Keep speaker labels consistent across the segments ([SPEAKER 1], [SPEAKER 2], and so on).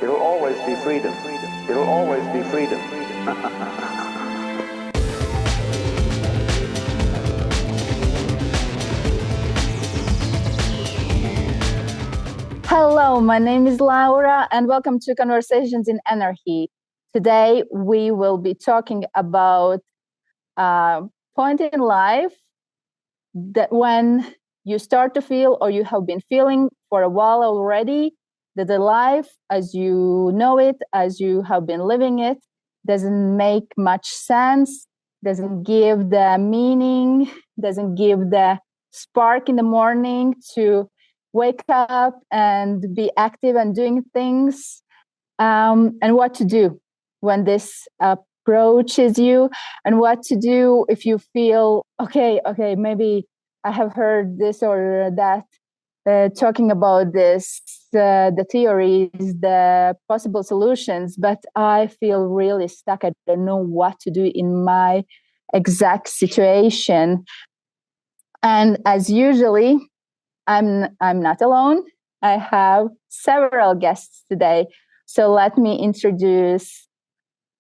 [SPEAKER 1] It'll always be freedom. It'll always be freedom.
[SPEAKER 2] Hello, my name is Laura and welcome to Conversations in Anarchy. Today we will be talking about a point in life that when you start to feel, or you have been feeling for a while already, that the life as you know it, as you have been living it, doesn't make much sense, doesn't give the meaning, doesn't give the spark in the morning to wake up and be active and doing things, and what to do when this approaches you, and what to do if you feel, okay, maybe I have heard this or that, talking about this, the theories, the possible solutions, but I feel really stuck. I don't know what to do in my exact situation. And as usually, I'm not alone. I have several guests today. So let me introduce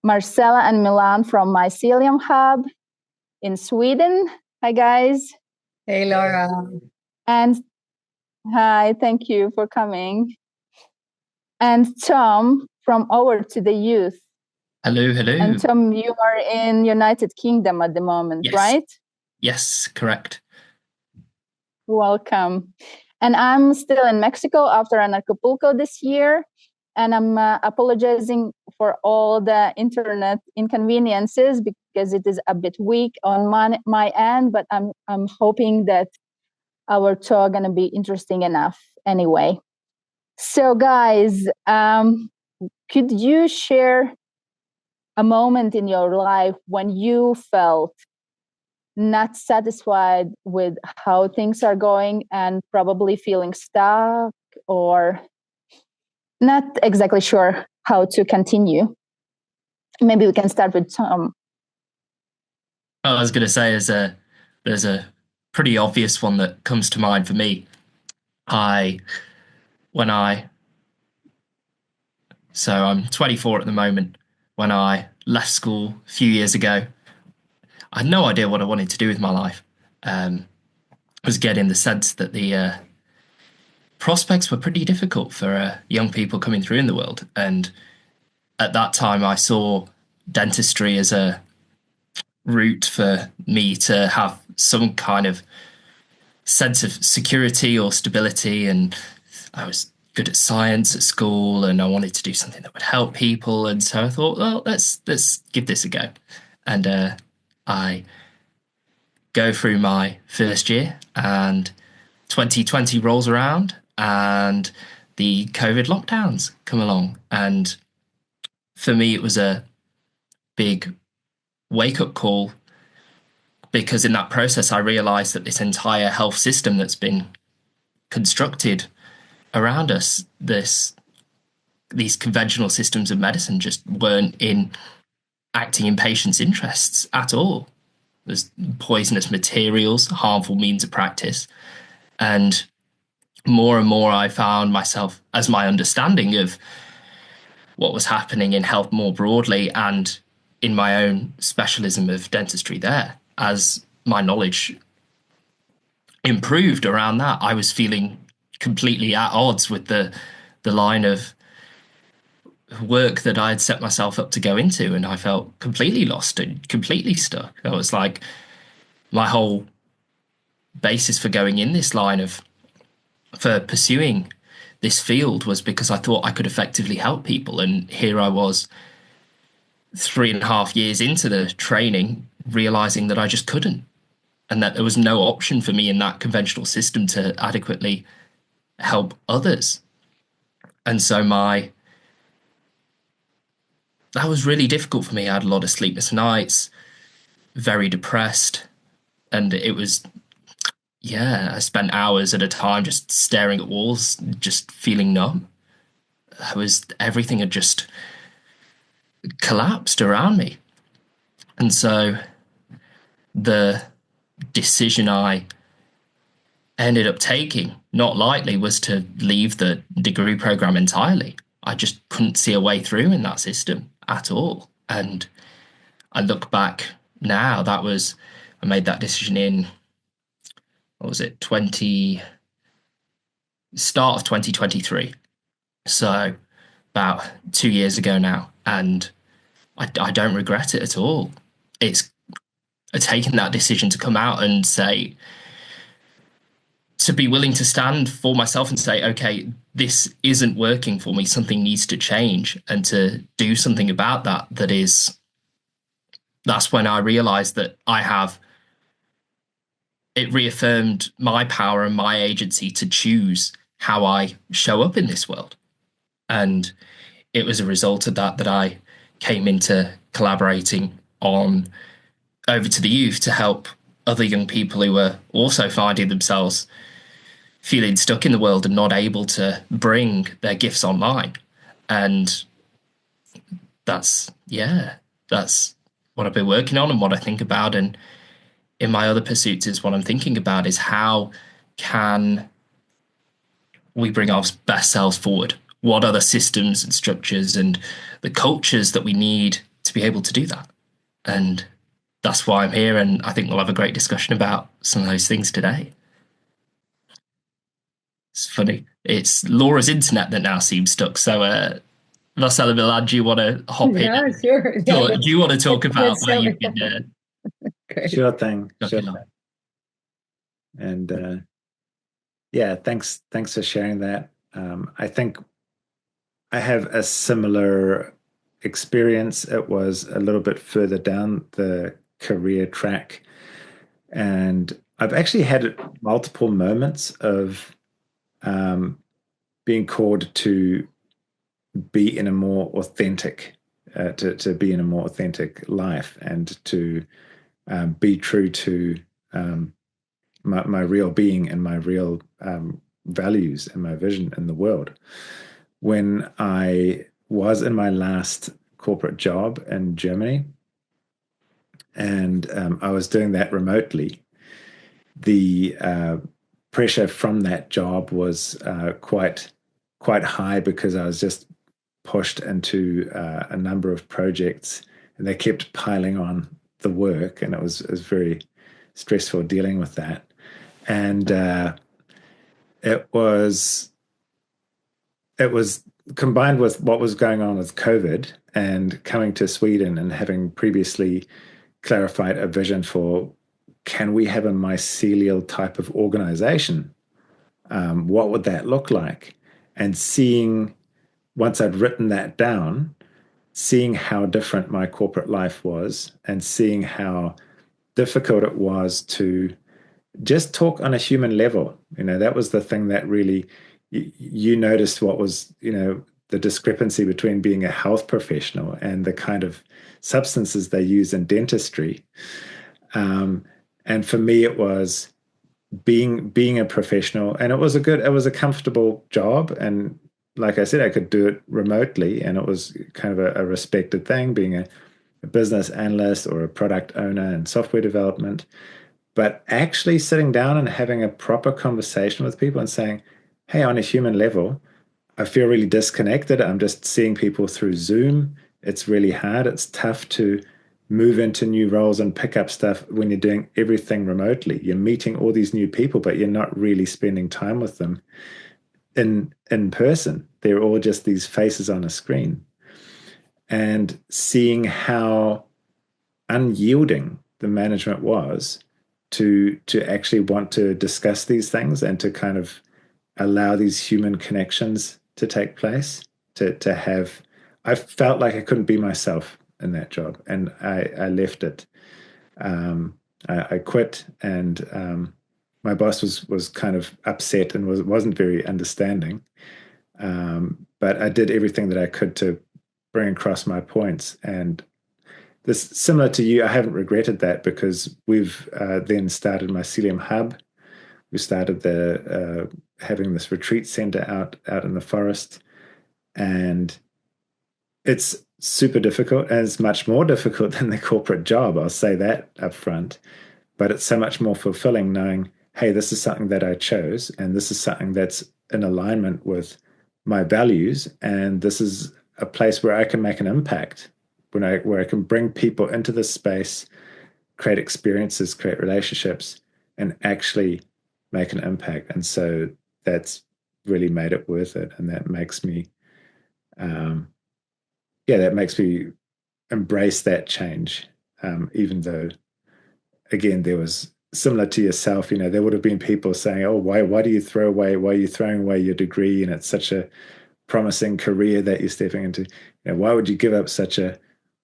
[SPEAKER 2] Marcela and Milan from Mycelium Hub in Sweden. Hi, guys.
[SPEAKER 3] Hey, Laura.
[SPEAKER 2] And hi, thank you for coming. And Tom from Over to the Youth.
[SPEAKER 4] Hello.
[SPEAKER 2] And Tom, you are in United Kingdom at the moment,
[SPEAKER 4] Yes.
[SPEAKER 2] right?
[SPEAKER 4] Yes, correct.
[SPEAKER 2] Welcome. And I'm still in Mexico after Anarchapulco this year. And I'm apologizing for all the internet inconveniences because it is a bit weak on my end, but I'm hoping that our talk gonna be interesting enough anyway. So guys, could you share a moment in your life when you felt not satisfied with how things are going and probably feeling stuck or not exactly sure how to continue? Maybe we can start with Tom.
[SPEAKER 4] I was going to say there's a pretty obvious one that comes to mind for me. So I'm 24 at the moment. When I left school a few years ago, I had no idea what I wanted to do with my life. I was getting the sense that the prospects were pretty difficult for young people coming through in the world. And at that time, I saw dentistry as a route for me to have some kind of sense of security or stability. And I was good at science at school, and I wanted to do something that would help people. And so I thought, well, let's give this a go. And I go through my first year, and 2020 rolls around, and the COVID lockdowns come along. And for me, it was a big wake-up call, because in that process, I realized that this entire health system that's been constructed around us, these conventional systems of medicine just weren't acting in patients' interests at all. There's poisonous materials, harmful means of practice. And more I found myself, as my understanding of what was happening in health more broadly and in my own specialism of dentistry there, as my knowledge improved around that, I was feeling completely at odds with the line of work that I had set myself up to go into, and I felt completely lost and completely stuck. I was like, my whole basis for going in this line for pursuing this field was because I thought I could effectively help people, and here I was 3.5 years into the training, realizing that I just couldn't, and that there was no option for me in that conventional system to adequately help others. And so that was really difficult for me. I had a lot of sleepless nights, very depressed, and it was, I spent hours at a time just staring at walls, just feeling numb. Everything had just collapsed around me. And so the decision I ended up taking, not lightly, was to leave the degree program entirely I just couldn't see a way through in that system at all. And I look back now, I made that decision in, what was it, start of 2023. So about 2 years ago now. And I don't regret it at all. It's taking that decision to come out and say, to be willing to stand for myself and say, okay, this isn't working for me. Something needs to change, and to do something about that. That's when I realized that it reaffirmed my power and my agency to choose how I show up in this world. And it was a result of that I came into collaborating on Over to the Youth to help other young people who were also finding themselves feeling stuck in the world and not able to bring their gifts online. And that's what I've been working on and what I think about. And in my other pursuits is what I'm thinking about is how can we bring our best selves forward? What are the systems and structures and the cultures that we need to be able to do that? And that's why I'm here. And I think we'll have a great discussion about some of those things today. It's funny. It's Laura's internet that now seems stuck. So, Marce Milan, do you want to hop in?
[SPEAKER 3] Yeah, sure.
[SPEAKER 4] Do you want to talk about where you've been?
[SPEAKER 5] Sure thing. Sure
[SPEAKER 4] Okay.
[SPEAKER 5] thing. And thanks for sharing that. I think I have a similar experience. It was a little bit further down the career track, and I've actually had multiple moments of being called to be in a more authentic, to be in a more authentic life, and to be true to my real being and my real values and my vision in the world. When I was in my last corporate job in Germany, and I was doing that remotely, the pressure from that job was quite high, because I was just pushed into a number of projects, and they kept piling on the work, and it was very stressful dealing with that. And it was combined with what was going on with COVID, and coming to Sweden and having previously clarified a vision for, can we have a mycelial type of organization? What would that look like? And seeing, once I'd written that down, seeing how different my corporate life was, and seeing how difficult it was to just talk on a human level. That was the thing that really, you noticed what was, the discrepancy between being a health professional and the kind of substances they use in dentistry. And for me, it was being a professional, and it was a comfortable job. And like I said, I could do it remotely, and it was kind of a respected thing, being a business analyst or a product owner in software development. But actually sitting down and having a proper conversation with people and saying, hey, on a human level, I feel really disconnected. I'm just seeing people through Zoom. It's really hard. It's tough to move into new roles and pick up stuff when you're doing everything remotely. You're meeting all these new people, but you're not really spending time with them in person. They're all just these faces on a screen. And seeing how unyielding the management was to actually want to discuss these things, and to kind of allow these human connections to take place, to have, I felt like I couldn't be myself in that job, and I left it. I quit, and my boss was kind of upset and wasn't very understanding. But I did everything that I could to bring across my points. And this, similar to you, I haven't regretted that, because we've then started Mycelium Hub. We started having this retreat center out in the forest, and it's super difficult, and it's much more difficult than the corporate job. I'll say that up front, but it's so much more fulfilling knowing, hey, this is something that I chose, and this is something that's in alignment with my values, and this is a place where I can make an impact, where I can bring people into this space, create experiences, create relationships, and actually make an impact. And so that's really made it worth it, and that makes me, that makes me embrace that change, even though, again, there was similar to yourself. There would have been people saying, "Oh, why do you throw away? Why are you throwing away your degree? And it's such a promising career that you're stepping into. Why would you give up such a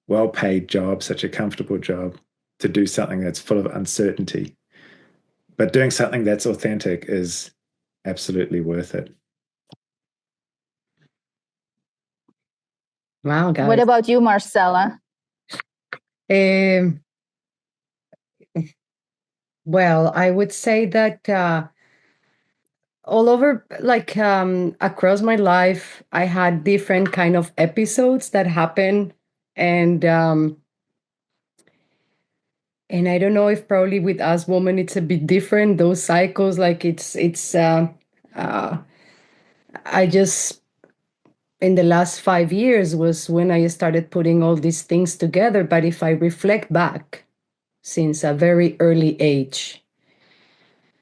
[SPEAKER 5] well-paid job, such a comfortable job, to do something that's full of uncertainty?" But doing something that's authentic is absolutely worth it.
[SPEAKER 3] Wow, guys.
[SPEAKER 2] What about you, Marcella?
[SPEAKER 3] Well, I would say that all over, like across my life, I had different kind of episodes that happen, and I don't know if probably with us women it's a bit different. Those cycles, like I just, in the last 5 years was when I started putting all these things together. But if I reflect back, since a very early age,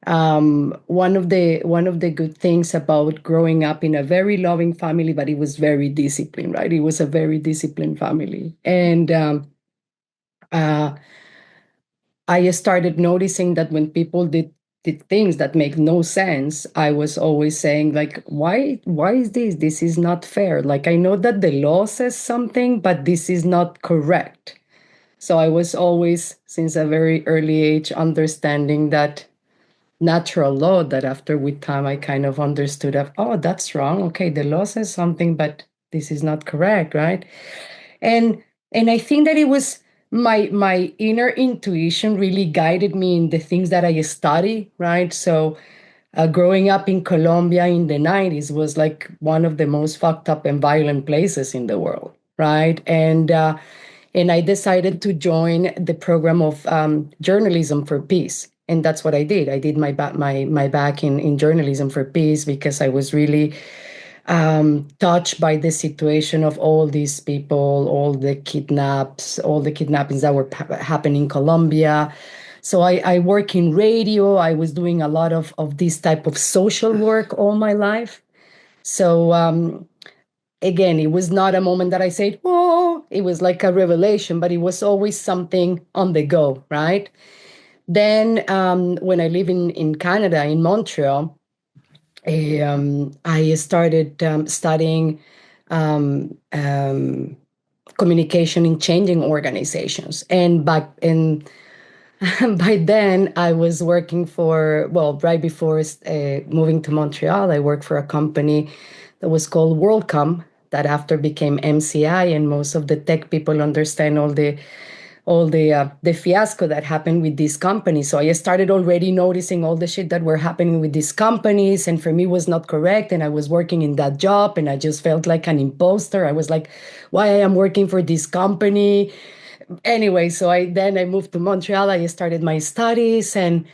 [SPEAKER 3] one of the good things about growing up in a very loving family, but it was very disciplined, right? It was a very disciplined family, and I started noticing that when people did things that make no sense, I was always saying, like, why is this? This is not fair. Like, I know that the law says something, but this is not correct. So I was always, since a very early age, understanding that natural law, that after with time I kind of understood of, oh, that's wrong. Okay, the law says something, but this is not correct, right? And I think that it was my inner intuition really guided me in the things that I study, right? So growing up in Colombia in the 90s was like one of the most fucked up and violent places in the world, right? And I decided to join the program of journalism for peace. And that's what I did. I did my back in journalism for peace, because I was really touched by the situation of all these people, all the kidnappings that were happening in Colombia. So I work in radio. I was doing a lot of this type of social work all my life. So again, it was not a moment that I said, oh, it was like a revelation, but it was always something on the go, right? Then when I live in Canada, in Montreal, I started studying communication in changing organizations. And by then, I was working for, right before moving to Montreal, I worked for a company that was called WorldCom, that after became MCI, and most of the tech people understand all the fiasco that happened with these companies. So I started already noticing all the shit that were happening with these companies, and for me was not correct. And I was working in that job, and I just felt like an imposter. I was like, why I am working for this company? Anyway, so I moved to Montreal. I started my studies, and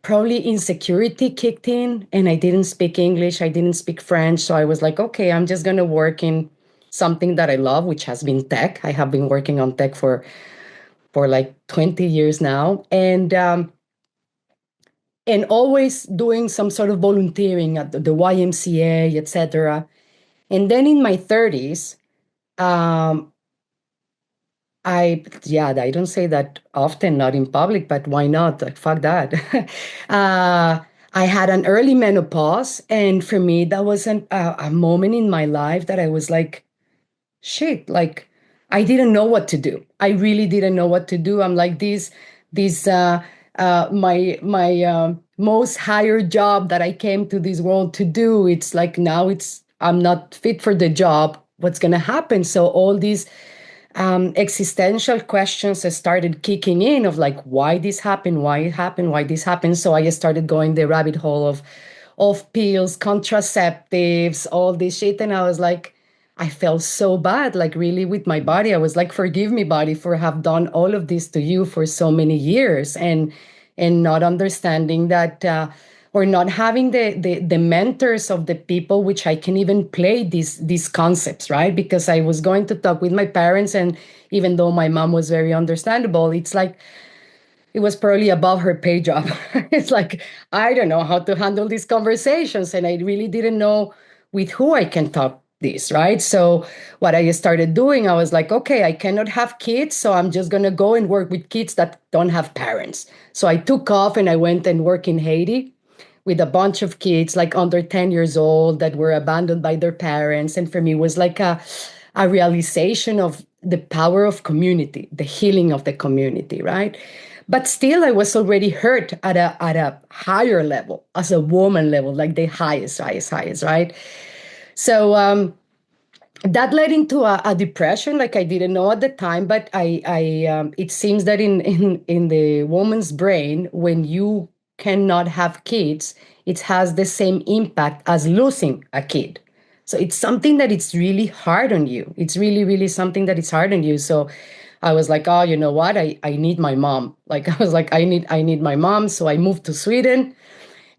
[SPEAKER 3] probably insecurity kicked in, and I didn't speak English. I didn't speak French. So I was like, okay, I'm just going to work in something that I love, which has been tech. I have been working on tech for like 20 years now, and always doing some sort of volunteering at the YMCA, etc. And then in my 30s, I don't say that often, not in public, but why not? Like, fuck that. I had an early menopause, and for me, that was a moment in my life that I was like, shit, like, I didn't know what to do. I really didn't know what to do. I'm like, my most higher job that I came to this world to do, it's like, now I'm not fit for the job. What's going to happen? So all these existential questions started kicking in of like, why this happened, why it happened, why this happened. So I started going the rabbit hole of pills, contraceptives, all this shit. And I was like, I felt so bad, like really with my body. I was like, forgive me, body, for have done all of this to you for so many years, and not understanding that or not having the mentors of the people which I can even play these concepts, right? Because I was going to talk with my parents, and even though my mom was very understandable, it's like it was probably above her pay job. It's like, I don't know how to handle these conversations, and I really didn't know with who I can talk this, right? So what I started doing, I was like, okay, I cannot have kids, so I'm just going to go and work with kids that don't have parents. So I took off and I went and worked in Haiti with a bunch of kids like under 10 years old that were abandoned by their parents. And for me, it was like a realization of the power of community, the healing of the community, right? But still, I was already hurt at a higher level, as a woman level, like the highest, right? So that led into a depression, like I didn't know at the time. But it seems that in the woman's brain, when you cannot have kids, it has the same impact as losing a kid. So it's something that it's really hard on you. It's really, really something that it's hard on you. So I was like, oh, you know what? I need my mom. Like I was like, I need my mom. So I moved to Sweden,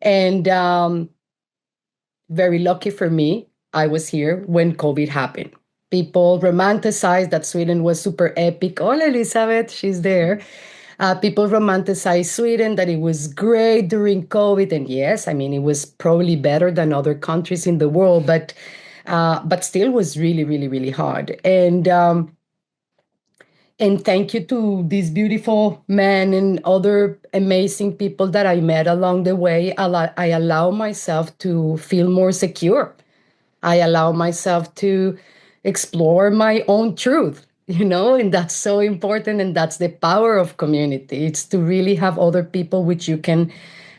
[SPEAKER 3] and very lucky for me, I was here when COVID happened. People romanticized that Sweden was super epic. Hola, Elizabeth, she's there. People romanticized Sweden, that it was great during COVID. And yes, I mean, it was probably better than other countries in the world, but still was really, really, really hard. And thank you to these beautiful men and other amazing people that I met along the way. I allow myself to feel more secure. I allow myself to explore my own truth, and that's so important. And that's the power of community. It's to really have other people which you can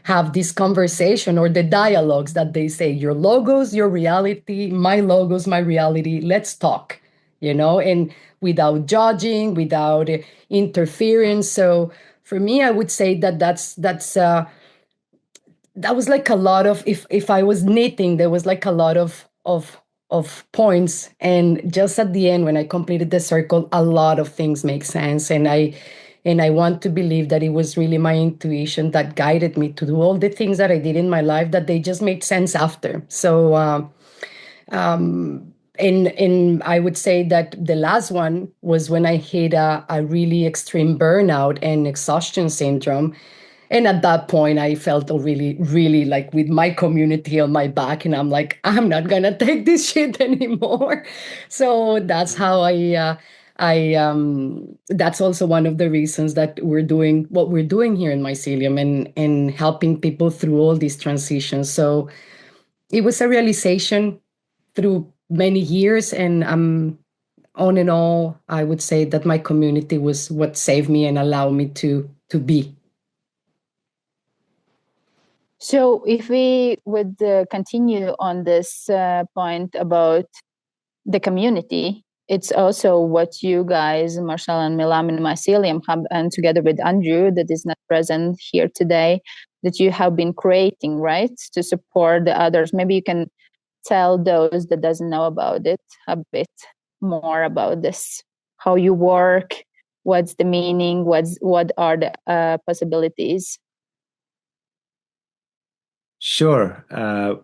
[SPEAKER 3] have this conversation, or the dialogues that they say, your logos, your reality, my logos, my reality. Let's talk, and without judging, without interference. So for me, I would say that that was like a lot of, if I was knitting, there was like a lot of points, and just at the end when I completed the circle, a lot of things make sense. And I want to believe that it was really my intuition that guided me to do all the things that I did in my life, that they just made sense after. So and I would say that the last one was when I hit a really extreme burnout and exhaustion syndrome. And at that point, I felt really, really like with my community on my back. And I'm like, I'm not going to take this shit anymore. So that's how that's also one of the reasons that we're doing what we're doing here in Mycelium, and helping people through all these transitions. So it was a realization through many years. And on and all, I would say that my community was what saved me and allowed me to be.
[SPEAKER 2] So if we would continue on this point about the community, it's also what you guys, Marce and Milan and Mycelium Hub, and together with Andrew, that is not present here today, that you have been creating, right, to support the others. Maybe you can tell those that doesn't know about it a bit more about this, how you work, what's the meaning, what are the possibilities.
[SPEAKER 5] Sure.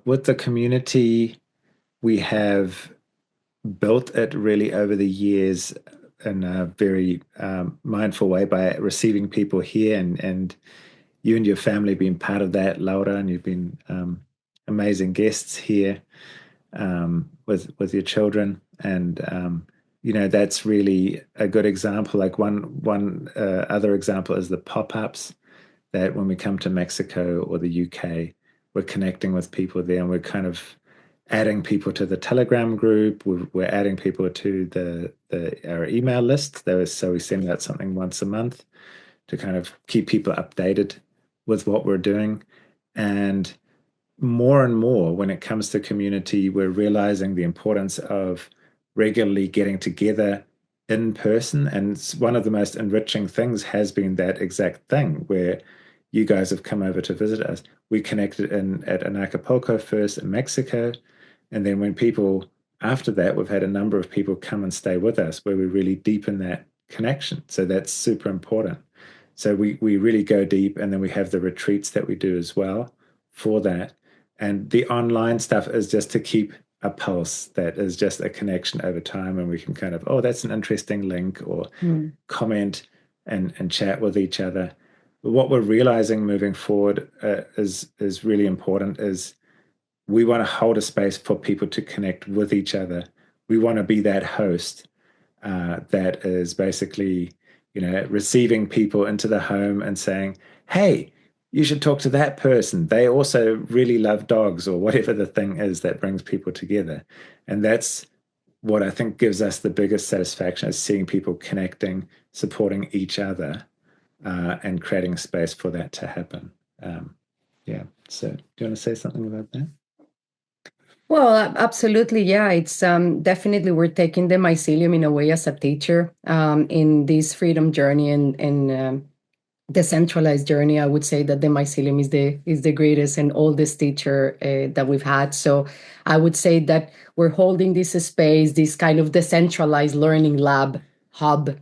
[SPEAKER 5] With the community, we have built it really over the years in a very mindful way by receiving people here, and you and your family being part of that, Laura, and you've been amazing guests here with your children. And that's really a good example. Like one other example is the pop-ups, that when we come to Mexico or the UK, we're connecting with people there, and we're kind of adding people to the Telegram group. We're adding people to our email list. So we send out something once a month to kind of keep people updated with what we're doing. And more, when it comes to community, we're realizing the importance of regularly getting together in person. And one of the most enriching things has been that exact thing, where you guys have come over to visit us. We connected at Anarchapulco first in Mexico. And then when people, after that, we've had a number of people come and stay with us, where we really deepen that connection. So that's super important. So we really go deep. And then we have the retreats that we do as well for that. And the online stuff is just to keep a pulse, that is just a connection over time, and we can kind of, oh, that's an interesting link, or comment and chat with each other. But what we're realizing moving forward is really important, is we want to hold a space for people to connect with each other. We want to be that host that is basically, receiving people into the home and saying, hey, you should talk to that person. They also really love dogs, or whatever the thing is that brings people together. And that's what I think gives us the biggest satisfaction, is seeing people connecting, supporting each other, and creating space for that to happen. So do you want to say something about that?
[SPEAKER 3] Well, absolutely. Yeah, it's definitely, we're taking the mycelium in a way as a teacher in this freedom journey and decentralized journey. I would say that the mycelium is the greatest and oldest teacher that we've had. So I would say that we're holding this space, this kind of decentralized learning lab hub,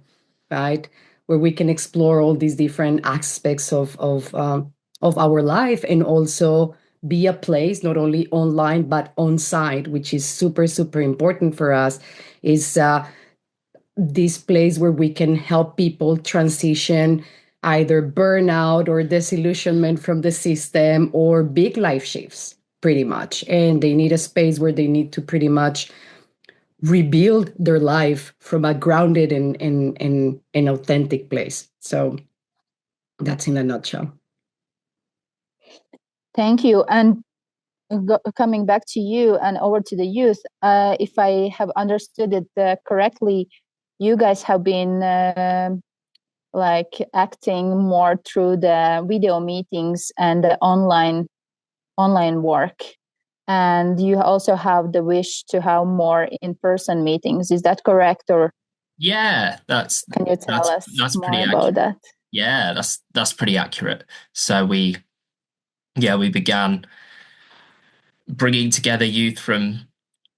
[SPEAKER 3] right, where we can explore all these different aspects of our life, and also be a place not only online but on site, which is super, super important for us, is this place where we can help people transition either burnout or disillusionment from the system, or big life shifts, pretty much. And they need a space where they need to pretty much rebuild their life from a grounded and authentic place. So that's in a nutshell.
[SPEAKER 2] Thank you. And coming back to you and over to the youth, if I have understood it correctly, you guys have been like acting more through the video meetings and the online work, and you also have the wish to have more in-person meetings. Is that correct? Or
[SPEAKER 4] can
[SPEAKER 2] you tell us more about that?
[SPEAKER 4] Yeah, that's pretty accurate. So we began bringing together youth from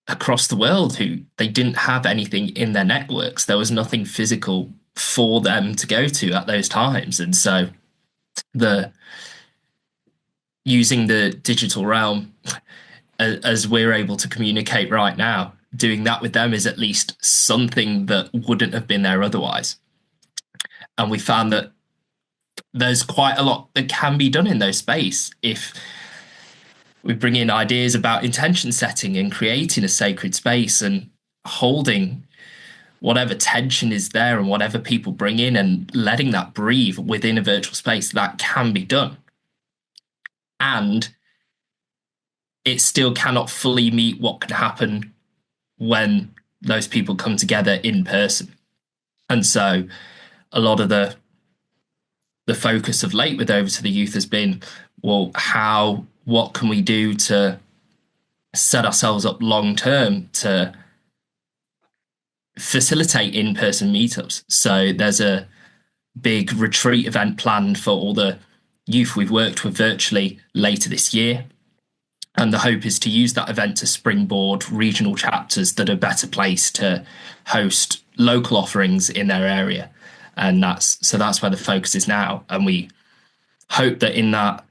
[SPEAKER 4] across the world who they didn't have anything in their networks. There was nothing physical for them to go to at those times. And so using the digital realm as we're able to communicate right now, doing that with them is at least something that wouldn't have been there otherwise. And we found that there's quite a lot that can be done in those space if we bring in ideas about intention setting and creating a sacred space and holding whatever tension is there and whatever people bring in and letting that breathe within a virtual space. That can be done. And it still cannot fully meet what can happen when those people come together in person. And so a lot of the focus of late with Over to the Youth has been, well, what can we do to set ourselves up long term to facilitate in-person meetups? So there's a big retreat event planned for all the youth we've worked with virtually later this year. And the hope is to use that event to springboard regional chapters that are better placed to host local offerings in their area. And that's where the focus is now. And we hope that in that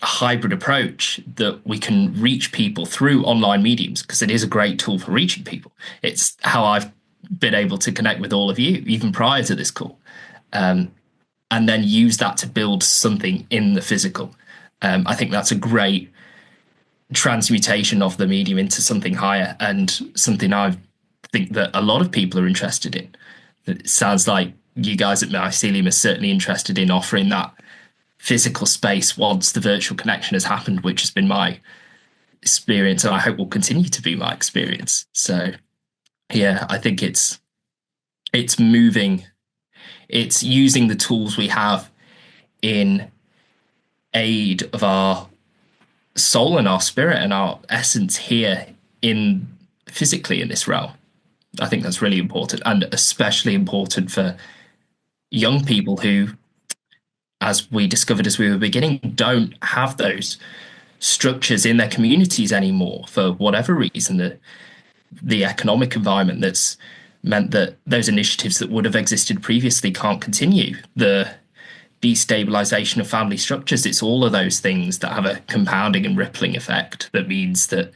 [SPEAKER 4] hybrid approach that we can reach people through online mediums, because it is a great tool for reaching people. It's how I've been able to connect with all of you, even prior to this call, and then use that to build something in the physical. I think that's a great transmutation of the medium into something higher, and something I think that a lot of people are interested in. It sounds like you guys at Mycelium are certainly interested in offering that physical space once the virtual connection has happened, which has been my experience, and I hope will continue to be my experience. So yeah, I think it's moving, it's using the tools we have in aid of our soul and our spirit and our essence here in physically in this realm. I think that's really important, and especially important for young people who, as we discovered as we were beginning, don't have those structures in their communities anymore for whatever reason. The economic environment that's meant that those initiatives that would have existed previously can't continue. The destabilization of family structures. It's all of those things that have a compounding and rippling effect that means that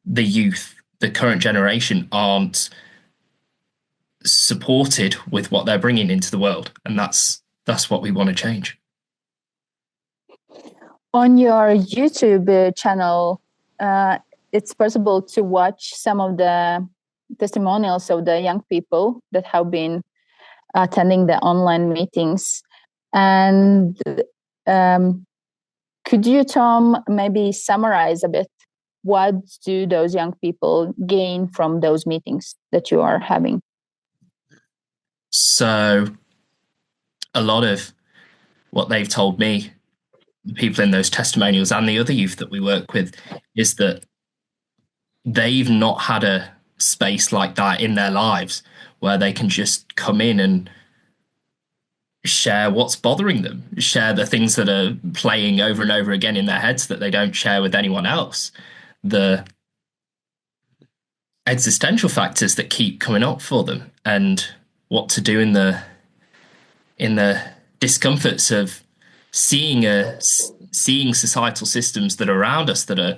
[SPEAKER 4] the youth, the current generation, aren't supported with what they're bringing into the world. And that's what we want to change.
[SPEAKER 2] On your YouTube channel, it's possible to watch some of the testimonials of the young people that have been attending the online meetings. And could you, Tom, maybe summarize a bit what do those young people gain from those meetings that you are having?
[SPEAKER 4] So a lot of what they've told me, the people in those testimonials and the other youth that we work with, is that they've not had a space like that in their lives where they can just come in and share what's bothering them, share the things that are playing over and over again in their heads that they don't share with anyone else, the existential factors that keep coming up for them, and what to do in the discomforts of seeing societal systems that are around us that are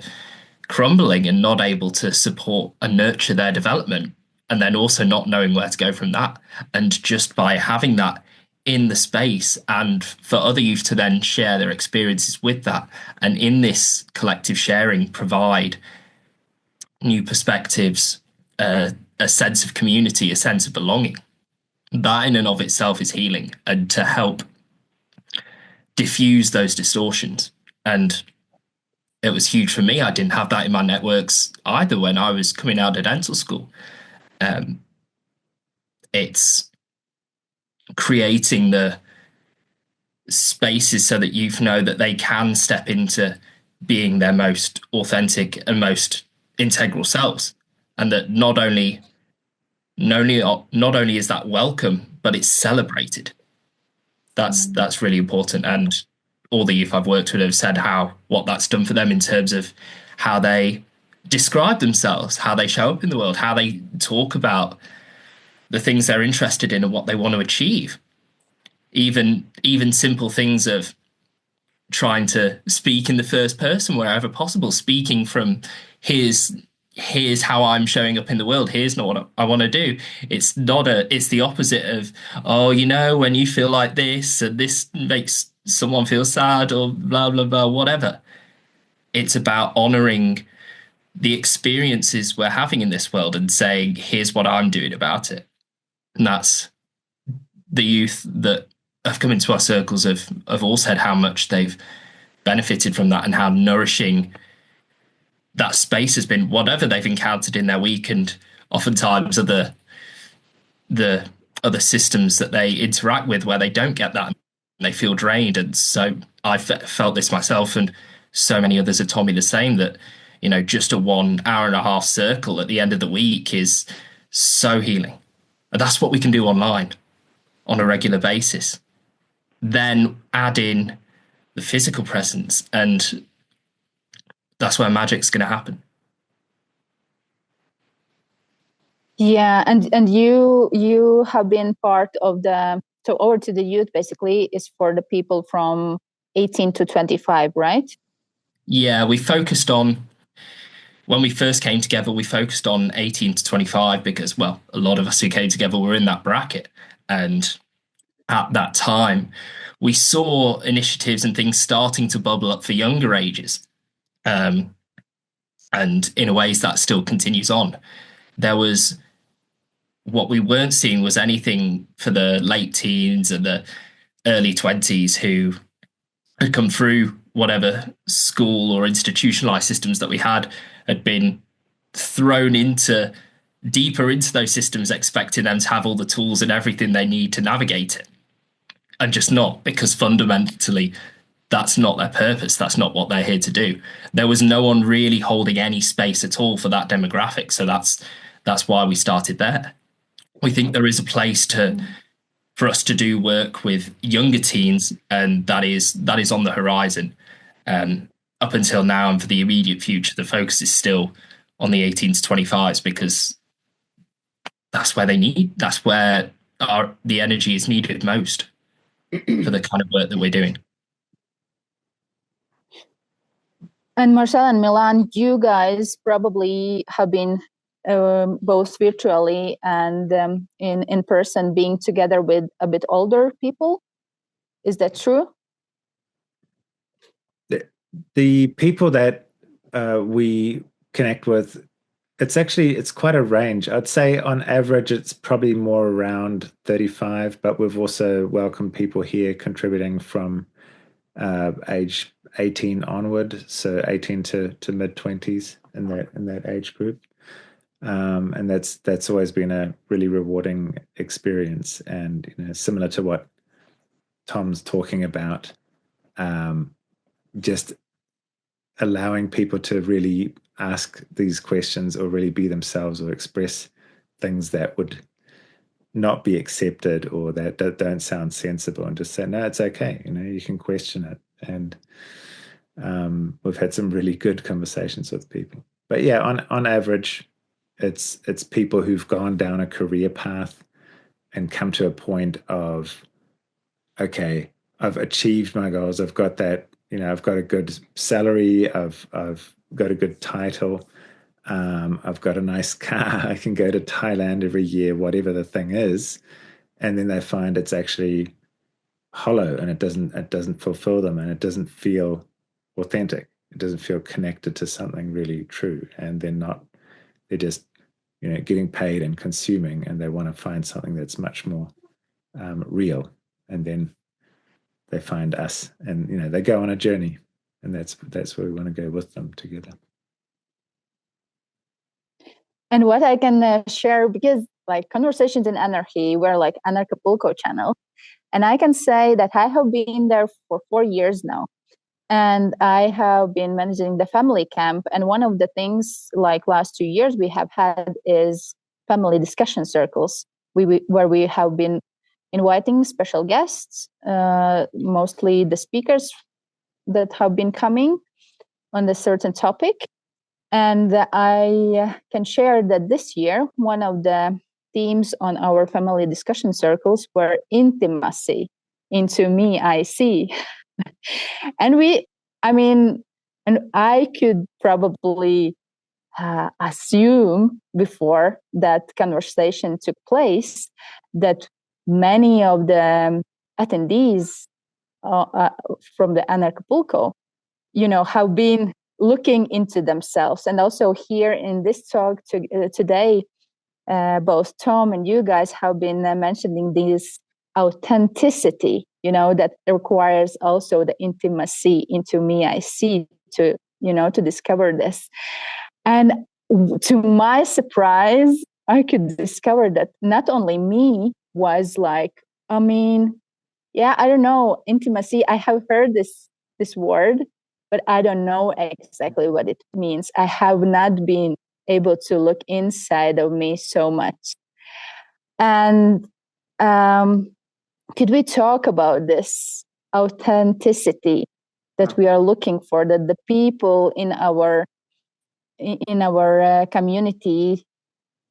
[SPEAKER 4] crumbling and not able to support and nurture their development, and then also not knowing where to go from that. And just by having that in the space, and for other youth to then share their experiences with that, and in this collective sharing provide new perspectives, a sense of community, a sense of belonging, that in and of itself is healing, and to help diffuse those distortions. And it was huge for me. I didn't have that in my networks either when I was coming out of dental school. It's creating the spaces so that youth know that they can step into being their most authentic and most integral selves, and that not only is that welcome, but it's celebrated. That's really important. And all the youth I've worked with have said what that's done for them in terms of how they describe themselves, how they show up in the world, how they talk about the things they're interested in and what they want to achieve. Even simple things of trying to speak in the first person wherever possible, speaking from here's how I'm showing up in the world, here's not what I want to do. It's the opposite of, when you feel like this and this makes someone feel sad or blah blah blah, whatever. It's about honoring the experiences we're having in this world and saying, here's what I'm doing about it. And that's the youth that have come into our circles have all said how much they've benefited from that, and how nourishing that space has been, whatever they've encountered in their week. And oftentimes are the other systems that they interact with where they don't get that and they feel drained. And so I felt this myself, and so many others have told me the same, that just a 1 hour and a half circle at the end of the week is so healing. And that's what we can do online on a regular basis. Then add in the physical presence, and that's where magic's going to happen.
[SPEAKER 2] Yeah, and you have been part of over to the youth basically is for the people from 18 to 25, right?
[SPEAKER 4] Yeah, when we first came together, we focused on 18 to 25 because, a lot of us who came together were in that bracket. And at that time, we saw initiatives and things starting to bubble up for younger ages. And in a ways that still continues on. What we weren't seeing was anything for the late teens and the early 20s who had come through whatever school or institutionalized systems that we had been thrown deeper into those systems, expecting them to have all the tools and everything they need to navigate it. And just not, because fundamentally that's not their purpose. That's not what they're here to do. There was no one really holding any space at all for that demographic. So that's why we started there. We think there is a place for us to do work with younger teens, and that is on the horizon. Up until now, and for the immediate future, the focus is still on the 18 to 25s, because that's where the energy is needed most. for the kind of work that we're doing.
[SPEAKER 2] And Marcel and Milan, you guys probably have been both virtually and in person, being together with a bit older people. Is that true?
[SPEAKER 5] The people that we connect with, it's quite a range. I'd say on average it's probably more around 35, but we've also welcomed people here contributing from age 18 onward, so 18 to mid 20s in that age group. And that's always been a really rewarding experience, and similar to what Tom's talking about, just allowing people to really ask these questions or really be themselves or express things that would not be accepted or that don't sound sensible, and just say, no, it's okay. You can question it. And we've had some really good conversations with people. But yeah, on average, it's people who've gone down a career path and come to a point of, okay, I've achieved my goals. I've got that, I've got a good salary. I've got a good title. I've got a nice car. I can go to Thailand every year, whatever the thing is. And then they find it's actually hollow, and it doesn't fulfill them, and it doesn't feel authentic. It doesn't feel connected to something really true. And they're just, getting paid and consuming, and they want to find something that's much more real. And then they find us, and they go on a journey, and that's where we want to go with them together.
[SPEAKER 2] And what I can share, because like Conversations in Anarchy, we're like Anarchapulco channel, and I can say that I have been there for 4 years now, and I have been managing the family camp. And one of the things, like last 2 years, we have had is family discussion circles, where we have been inviting special guests, mostly the speakers that have been coming on a certain topic. And I can share that this year, one of the themes on our family discussion circles were intimacy. Into me, I see. And I could probably assume before that conversation took place that many of the attendees from the Anarchapulco, have been looking into themselves. And also here in this talk today, both Tom and you guys have been mentioning this authenticity, that requires also the intimacy. Into me, I see, to discover this. And to my surprise, I could discover that not only me was like, yeah, I don't know, intimacy. I have heard this word, but I don't know exactly what it means. I have not been able to look inside of me so much. And could we talk about this authenticity that we are looking for, that the people in our community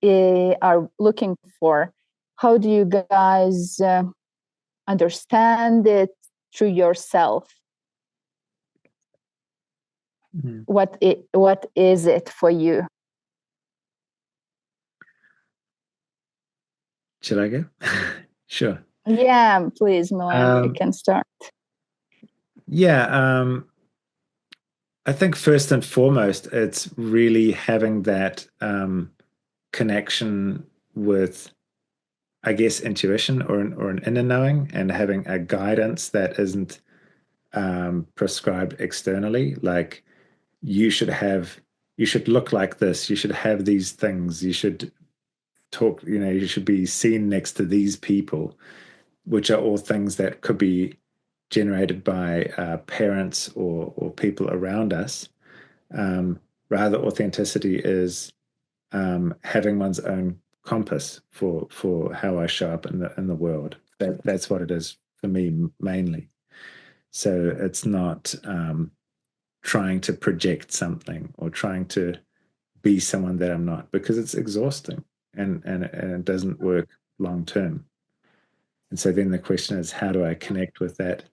[SPEAKER 2] are looking for? How do you guys understand it through yourself?
[SPEAKER 5] Mm-hmm.
[SPEAKER 2] What is it for you?
[SPEAKER 5] Should I go? Sure.
[SPEAKER 2] Yeah, please, Milan, you can start.
[SPEAKER 5] Yeah, I think first and foremost, it's really having that connection with, I guess, intuition or an inner knowing, and having a guidance that isn't prescribed externally. Like, you should look like this, you should have these things, you should talk, you should be seen next to these people, which are all things that could be generated by parents or people around us. Rather, authenticity is having one's own compass for how I show up in the world. That's what it is for me mainly. So it's not trying to project something or trying to be someone that I'm not, because it's exhausting and it doesn't work long term. And so then the question is, how do I connect with that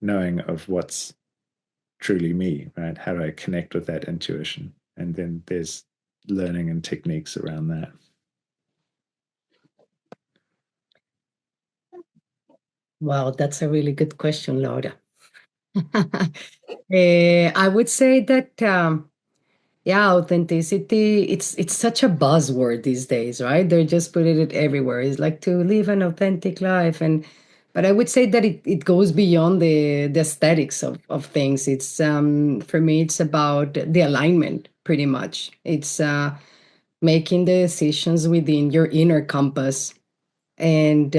[SPEAKER 5] knowing of what's truly me, right? How do I connect with that intuition? And then there's learning and techniques around that.
[SPEAKER 3] Wow, that's a really good question, Laura. I would say that authenticity, it's such a buzzword these days, right? They're just putting it everywhere. It's like to live an authentic life. But I would say that it goes beyond the aesthetics of things. It's for me, it's about the alignment, pretty much. It's making the decisions within your inner compass, and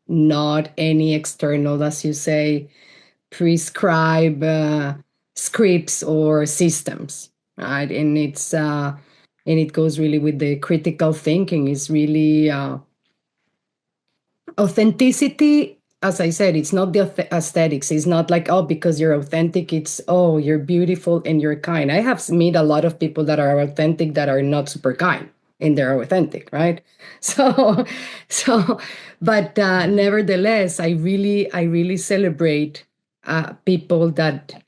[SPEAKER 3] not any external, as you say, prescribe scripts or systems, right? And it goes really with the critical thinking. Is really authenticity. As I said, it's not the aesthetics. It's not like, oh, because you're authentic, it's, oh, you're beautiful and you're kind. I have met a lot of people that are authentic that are not super kind, and they're authentic, right? So, but nevertheless, I really celebrate people that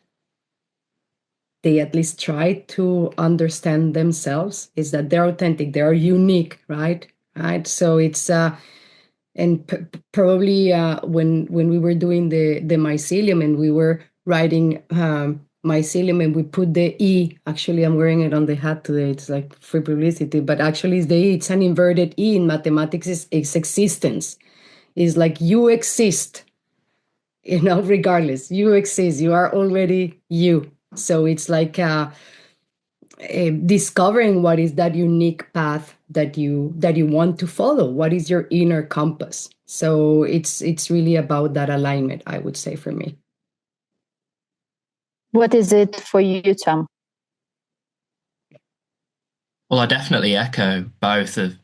[SPEAKER 3] they at least try to understand themselves. Is that they're authentic, they are unique, right? Right. So it's and probably when we were doing the mycelium, and we were writing mycelium, and we put the E. Actually, I'm wearing it on the hat today. It's like free publicity, but actually it's the E. It's an inverted E in mathematics. It's existence. It's like you exist, regardless. You exist. You are already you. So it's like discovering what is that unique path that you want to follow. What is your inner compass? So it's really about that alignment, I would say, for me.
[SPEAKER 2] What is it for you, Tom?
[SPEAKER 4] Well, I definitely echo both of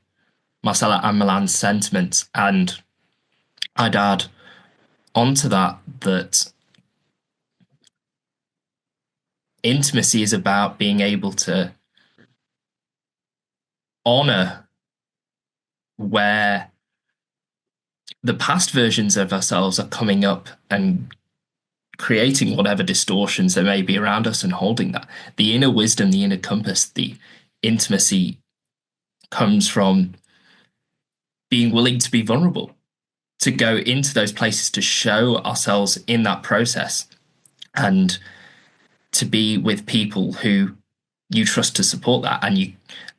[SPEAKER 4] Marcella and Milan's sentiments, and I'd add onto that intimacy is about being able to honor where the past versions of ourselves are coming up and creating whatever distortions there may be around us, and holding that. The inner wisdom, the inner compass, the intimacy comes from being willing to be vulnerable, to go into those places, to show ourselves in that process, and to be with people who you trust to support that.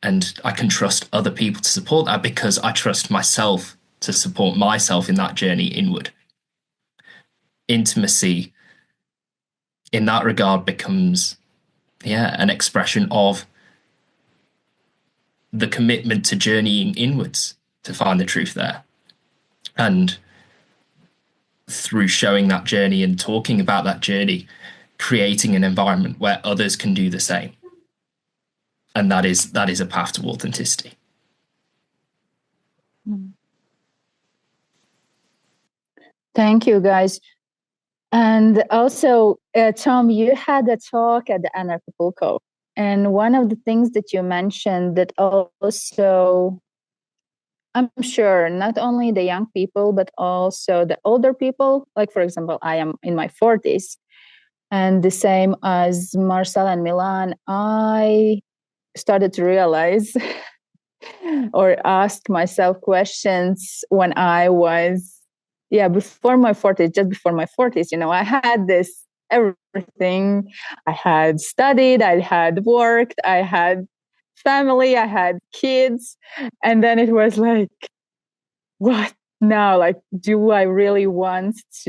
[SPEAKER 4] And I can trust other people to support that because I trust myself to support myself in that journey inward. Intimacy in that regard becomes, an expression of the commitment to journeying inwards to find the truth there. And through showing that journey and talking about that journey, creating an environment where others can do the same. And that is a path to authenticity.
[SPEAKER 2] Thank you, guys. And also, Tom, you had a talk at the Anarchapulco. And one of the things that you mentioned that also, I'm sure, not only the young people, but also the older people, like, for example, I am in my 40s, and the same as Marcel and Milan, I started to realize or ask myself questions when I was, before my 40s, just before my 40s, I had this everything. I had studied, I had worked, I had family, I had kids. And then it was like, what now? Like, what do I really want?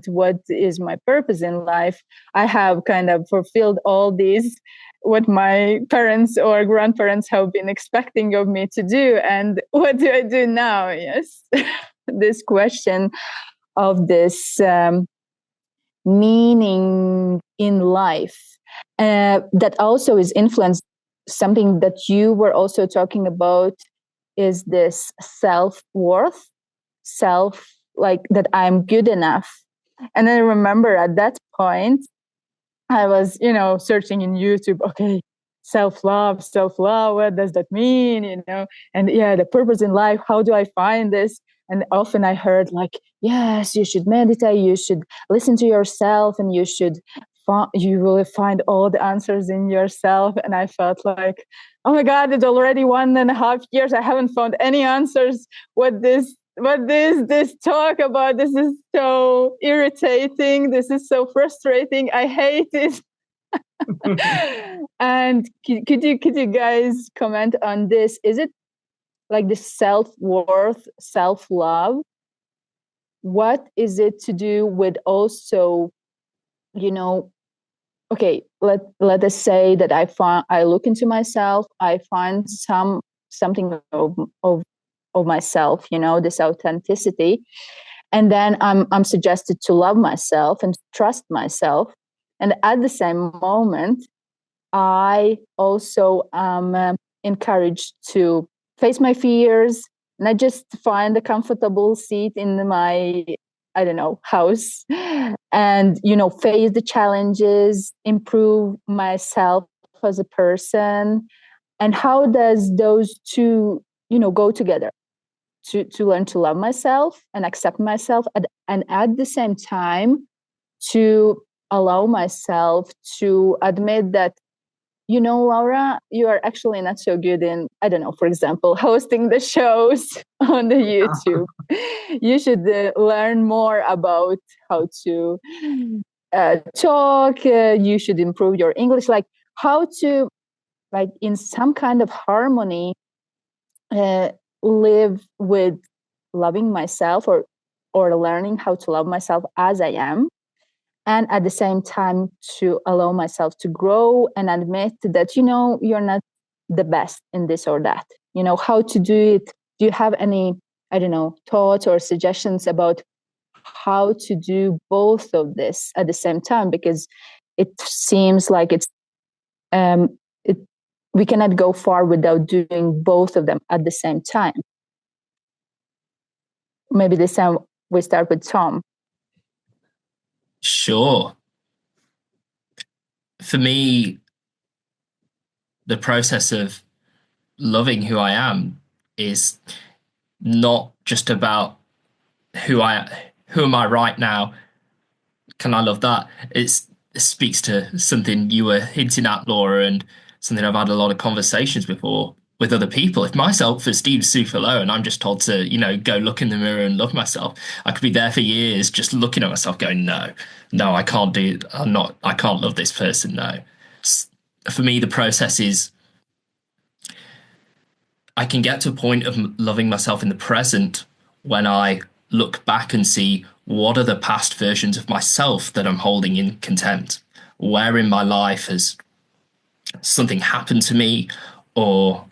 [SPEAKER 2] What is my purpose in life? I have kind of fulfilled all these, what my parents or grandparents have been expecting of me to do. And what do I do now? Yes. This question of this meaning in life that also is influenced, something that you were also talking about, is this self-worth, like that I'm good enough. And I remember at that point, I was, searching in YouTube, okay, self-love, what does that mean? And the purpose in life, how do I find this? And often I heard like, yes, you should meditate, you should listen to yourself, and you will find all the answers in yourself. And I felt like, oh my God, it's already 1.5 years. I haven't found any answers. What this talk about? This is so irritating. This is so frustrating. I hate it. And could you guys comment on this? Is it like the self-worth, self-love? What is it to do with also, okay, let us say that I look into myself, I find something of myself, this authenticity, and then I'm suggested to love myself and trust myself, and at the same moment I also am encouraged to face my fears, not just find a comfortable seat in my, I don't know, house, and face the challenges, improve myself as a person. And how does those two go together? To learn to love myself and accept myself, and at the same time to allow myself to admit that, Laura, you are actually not so good in, I don't know, for example, hosting the shows on the YouTube. You should learn more about how to talk. You should improve your English, like how to, like in some kind of harmony, live with loving myself, or learning how to love myself as I am, and at the same time to allow myself to grow and admit that you're not the best in this or that. How to do it. Do you have any, I don't know, thoughts or suggestions about how to do both of this at the same time? Because it seems like we cannot go far without doing both of them at the same time. Maybe this time we start with Tom.
[SPEAKER 4] Sure. For me, the process of loving who I am is not just about who am I right now? Can I love that? It speaks to something you were hinting at, Laura, and something I've had a lot of conversations before with other people. If my self-esteem's super low and I'm just told to, go look in the mirror and love myself, I could be there for years just looking at myself going, no, I can't do it. I can't love this person. No. For me, the process is I can get to a point of loving myself in the present when I look back and see what are the past versions of myself that I'm holding in contempt. Where in my life has something happened to me, or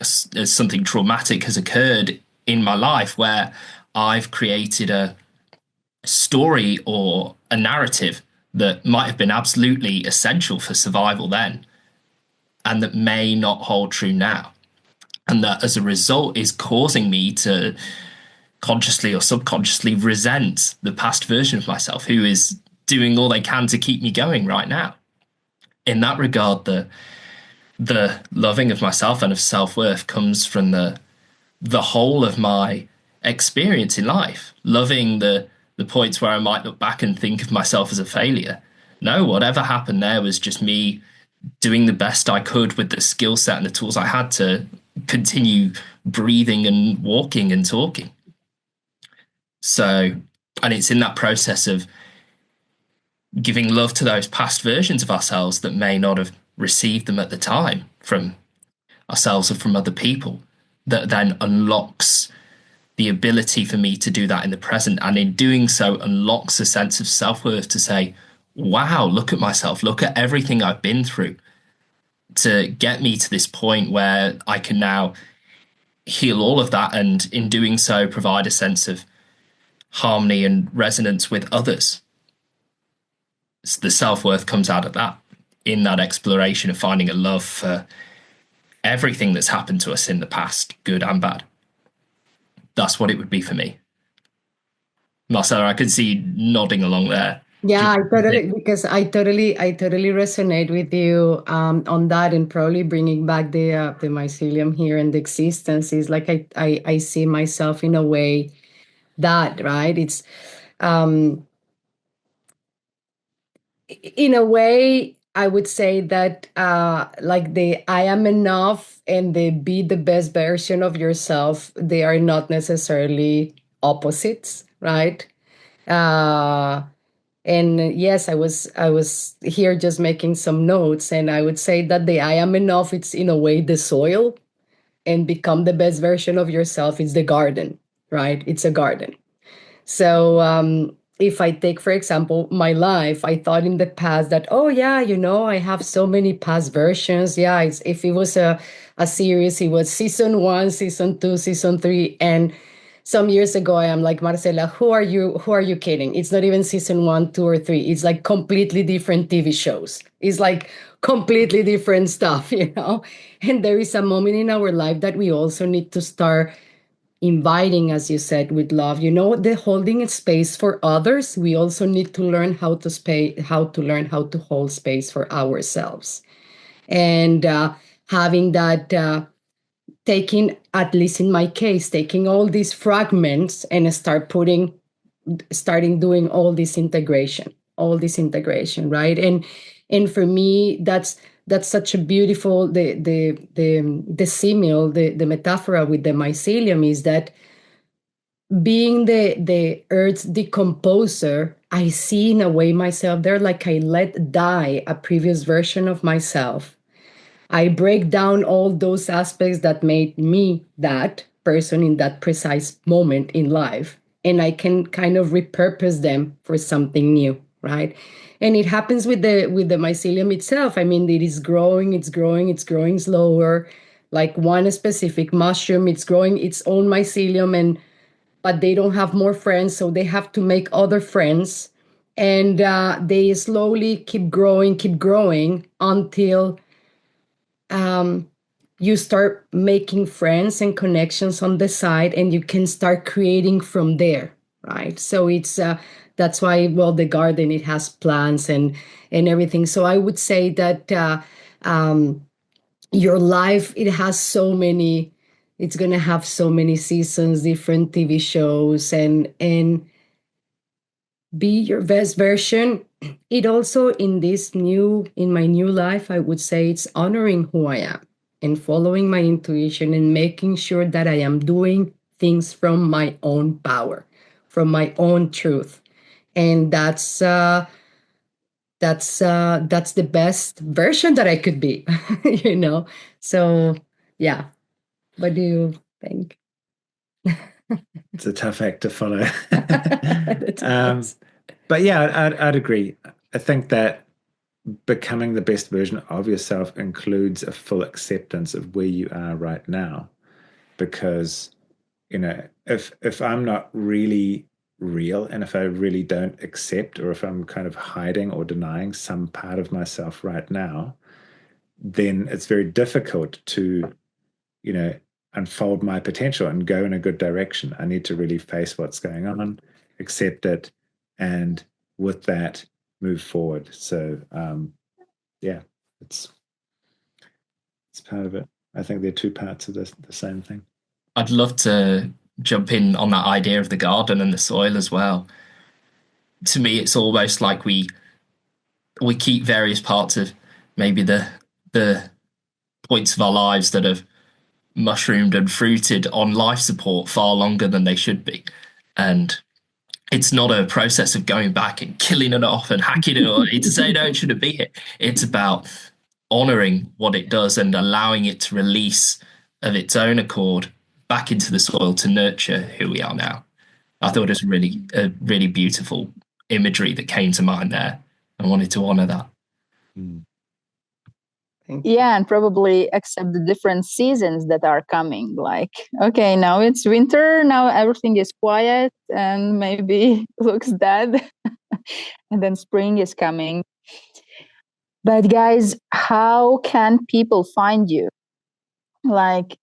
[SPEAKER 4] something traumatic has occurred in my life where I've created a story or a narrative that might have been absolutely essential for survival then, and that may not hold true now. And that as a result is causing me to consciously or subconsciously resent the past version of myself who is doing all they can to keep me going right now. In that regard, the loving of myself and of self-worth comes from the whole of my experience in life. Loving the points where I might look back and think of myself as a failure. No, whatever happened there was just me doing the best I could with the skill set and the tools I had to continue breathing and walking and talking. So, and it's in that process of giving love to those past versions of ourselves that may not have received them at the time from ourselves or from other people, that then unlocks the ability for me to do that in the present. And in doing so, unlocks a sense of self-worth to say, wow, look at myself, look at everything I've been through to get me to this point where I can now heal all of that, and in doing so provide a sense of harmony and resonance with others. So the self-worth comes out of that, in that exploration of finding a love for everything that's happened to us in the past, good and bad. That's what it would be for me. Marcella, I could see you nodding along there.
[SPEAKER 3] Yeah, I totally resonate with you on that, and probably bringing back the mycelium here and the existence is like I see myself in a way that, right? It's in a way, I would say that like the I am enough and the be the best version of yourself, they are not necessarily opposites, right? Uh, and yes, I was here just making some notes, and I would say that the I am enough, it's in a way the soil, and become the best version of yourself is the garden, right? It's a garden. So if I take, for example, my life, I thought in the past that, oh yeah, I have so many past versions. Yeah, if it was a series, it was season 1, season 2, season 3, and some years ago, I am like, Marcela, who are you? Who are you kidding? It's not even season 1, 2, or 3. It's like completely different TV shows. It's like completely different stuff, And there is a moment in our life that we also need to start inviting, as you said, with love. The holding space for others. We also need to learn how to hold space for ourselves, and having that. Taking, at least in my case, taking all these fragments and starting doing all this integration, right? And for me, that's such a beautiful, the simile, the metaphor with the mycelium is that being the earth's decomposer, I see in a way myself there, like I let die a previous version of myself. I break down all those aspects that made me that person in that precise moment in life, and I can kind of repurpose them for something new, right? And it happens with the mycelium itself. I mean, it is growing, it's growing slower. Like one specific mushroom, it's growing its own mycelium, but they don't have more friends, so they have to make other friends, and they slowly keep growing until you start making friends and connections on the side, and you can start creating from there, right? So it's that's why, well, the garden, it has plants and everything. So I would say that your life, it's going to have so many seasons, different TV shows, and be your best version. It also, in my new life, I would say it's honoring who I am and following my intuition and making sure that I am doing things from my own power, from my own truth. And that's the best version that I could be, So yeah. What do you think?
[SPEAKER 5] It's a tough act to follow.
[SPEAKER 3] That's nice.
[SPEAKER 5] But yeah, I'd agree. I think that becoming the best version of yourself includes a full acceptance of where you are right now. Because, if I'm not really real, and if I really don't accept, or if I'm kind of hiding or denying some part of myself right now, then it's very difficult to, unfold my potential and go in a good direction. I need to really face what's going on, accept it, and with that, move forward. So, yeah, it's part of it. I think they're two parts of the same thing.
[SPEAKER 4] I'd love to jump in on that idea of the garden and the soil as well. To me, it's almost like we keep various parts of maybe the points of our lives that have mushroomed and fruited on life support far longer than they should be. And it's not a process of going back and killing it off and hacking it or to say, no, it shouldn't be here. It's about honoring what it does and allowing it to release of its own accord back into the soil to nurture who we are now. I thought it was a really beautiful imagery that came to mind there. I wanted to honor that.
[SPEAKER 2] Yeah, and probably accept the different seasons that are coming. Like, okay, now it's winter, now everything is quiet and maybe looks dead. And then spring is coming. But guys, how can people find you? Like,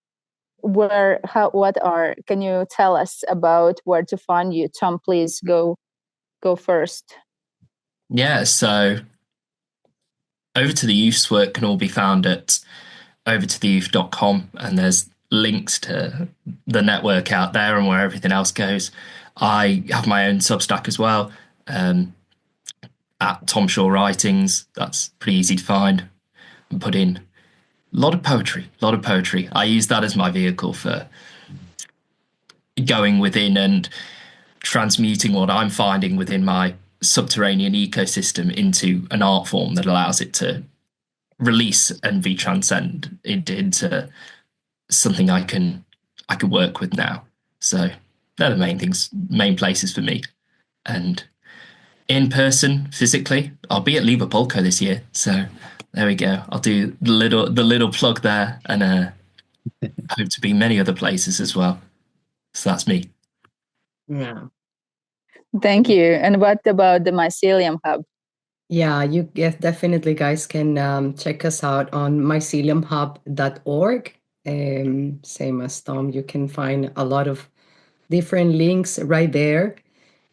[SPEAKER 2] can you tell us about where to find you? Tom, please go first.
[SPEAKER 4] Yeah, so Over to the Youth's work can all be found at overtotheyouth.com, and there's links to the network out there and where everything else goes. I have my own Substack as well, at Tom Shaw Writings. That's pretty easy to find. And put in a lot of poetry, a lot of poetry. I use that as my vehicle for going within and transmuting what I'm finding within my subterranean ecosystem into an art form that allows it to release and be transcend into something I can work with now. So they're the main places for me. And in person, physically, I'll be at Liverpolco this year. So there we go. I'll do the little plug there, and hope to be many other places as well. So that's me.
[SPEAKER 3] Yeah.
[SPEAKER 2] Thank you. And what about the Mycelium Hub?
[SPEAKER 3] Yeah, you definitely guys can check us out on myceliumhub.org. Same as Tom, you can find a lot of different links right there.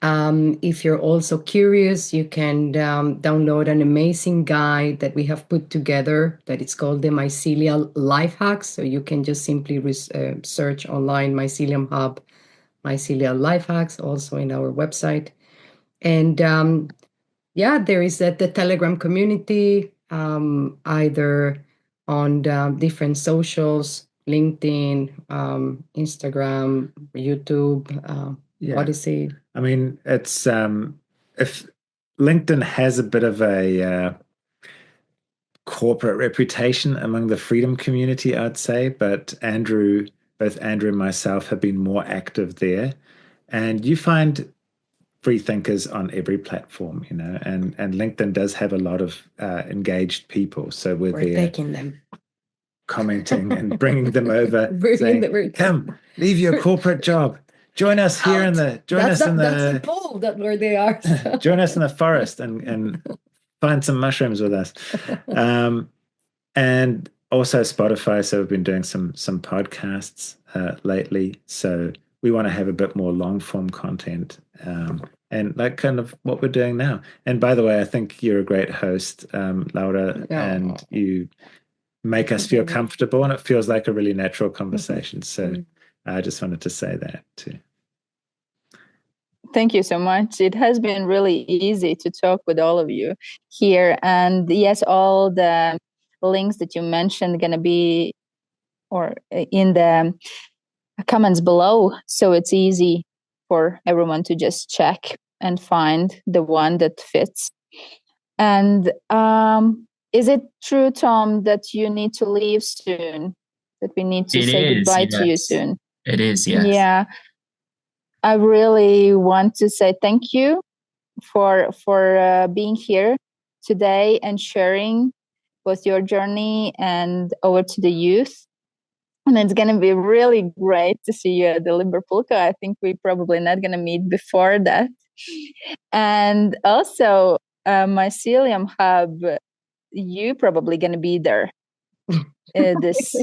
[SPEAKER 3] If you're also curious, you can download an amazing guide that we have put together that it's called the Mycelial Life Hacks. So you can just simply search online Mycelium Hub, Mycelial Life Hacks, also in our website. And yeah, there is the Telegram community, either on different socials, LinkedIn, Instagram, YouTube, Odyssey.
[SPEAKER 5] I mean, it's if LinkedIn has a bit of a corporate reputation among the freedom community, I'd say, but both Andrew and myself have been more active there. And you find free thinkers on every platform, and LinkedIn does have a lot of engaged people. So we're there
[SPEAKER 3] taking them,
[SPEAKER 5] commenting and bringing them over, saying, "Come, leave your corporate job. Join us here that's the
[SPEAKER 3] pool that where they are.
[SPEAKER 5] Join us in the forest and find some mushrooms with us." And also Spotify. So we've been doing some podcasts lately. So we want to have a bit more long form content, and like kind of what we're doing now. And by the way, I think you're a great host, Laura, and you make us feel comfortable, and it feels like a really natural conversation. So I just wanted to say that too.
[SPEAKER 2] Thank you so much. It has been really easy to talk with all of you here. And yes, all the links that you mentioned are going to be in the comments below. So it's easy for everyone to just check and find the one that fits. And is it true, Tom, that you need to leave soon? That we need to say goodbye to you soon?
[SPEAKER 4] It is, yes.
[SPEAKER 2] Yeah. I really want to say thank you for being here today and sharing both your journey and over to the youth. And it's going to be really great to see you at the Liverpolco. I think we're probably not going to meet before that. And also, Mycelium Hub, you probably going to be there this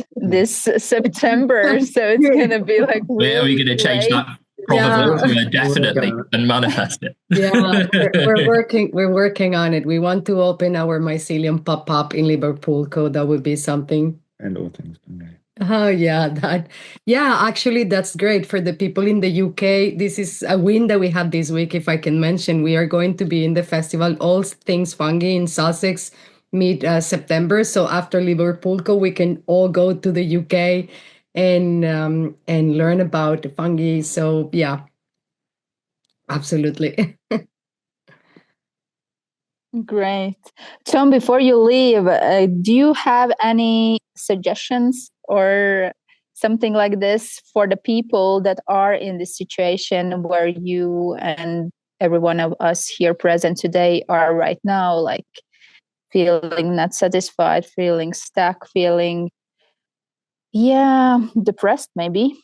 [SPEAKER 2] September. So it's going to be like really
[SPEAKER 4] are we going to change that? Probably definitely and manifest it.
[SPEAKER 3] Yeah, we're working on it. We want to open our Mycelium pop-up in Liverpolco. That would be something.
[SPEAKER 5] And all things.
[SPEAKER 3] Oh yeah, actually that's great for the people in the UK. This is a win that we had this week, if I can mention. We are going to be in the festival All Things Fungi in Sussex mid-September. So after Liverpolco, we can all go to the UK and learn about the fungi. So yeah, absolutely.
[SPEAKER 2] Great. Tom, before you leave, do you have any suggestions or something like this for the people that are in this situation where you and every one of us here present today are right now, like feeling not satisfied, feeling stuck, feeling, depressed maybe?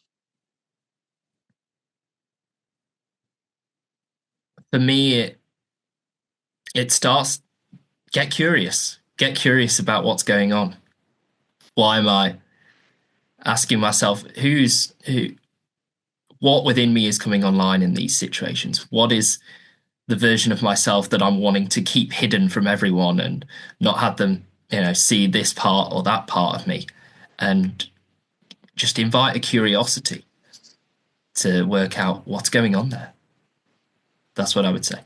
[SPEAKER 4] For me, it starts, get curious about what's going on. Why am I asking myself what within me is coming online in these situations? What is the version of myself that I'm wanting to keep hidden from everyone and not have them, see this part or that part of me? And just invite a curiosity to work out what's going on there. That's what I would say.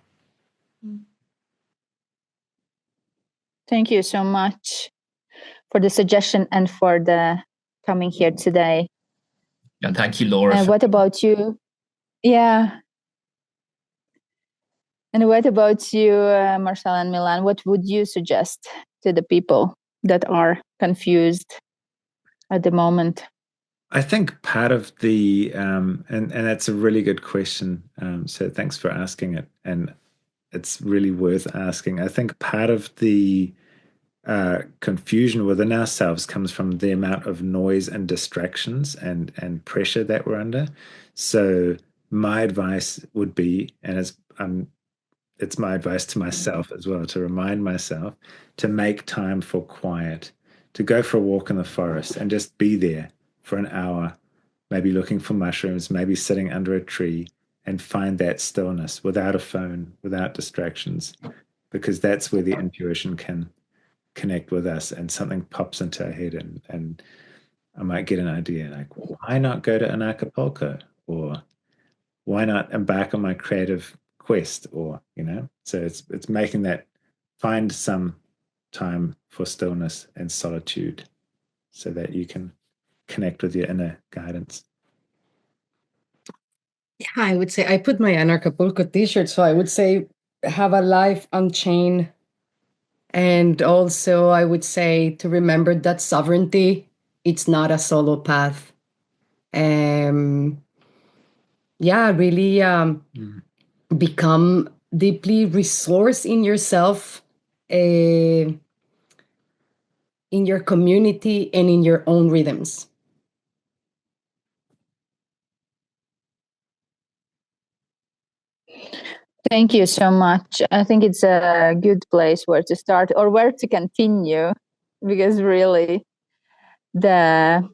[SPEAKER 2] Thank you so much for the suggestion and for the coming here today.
[SPEAKER 4] And thank you, Laura.
[SPEAKER 2] And what about you? Yeah. And what about you, Marcel and Milan? What would you suggest to the people that are confused at the moment?
[SPEAKER 5] I think part of the and that's a really good question. So thanks for asking it, and it's really worth asking. I think part of the confusion within ourselves comes from the amount of noise and distractions and pressure that we're under. So my advice would be, and it's my advice to myself as well, to remind myself to make time for quiet, to go for a walk in the forest and just be there for an hour, maybe looking for mushrooms, maybe sitting under a tree, and find that stillness without a phone, without distractions, because that's where the intuition can connect with us and something pops into our head, and I might get an idea like, why not go to Anarchapulco, or why not embark on my creative quest, or so it's making that, find some time for stillness and solitude so that you can connect with your inner guidance.
[SPEAKER 3] Yeah, I would say I put my Anarchapulco t-shirt, so I would say have a life unchained. And also I would say to remember that sovereignty, it's not a solo path. Really become deeply resourced in yourself, in your community, and in your own rhythms.
[SPEAKER 2] Thank you so much. I think it's a good place where to start or where to continue, because really the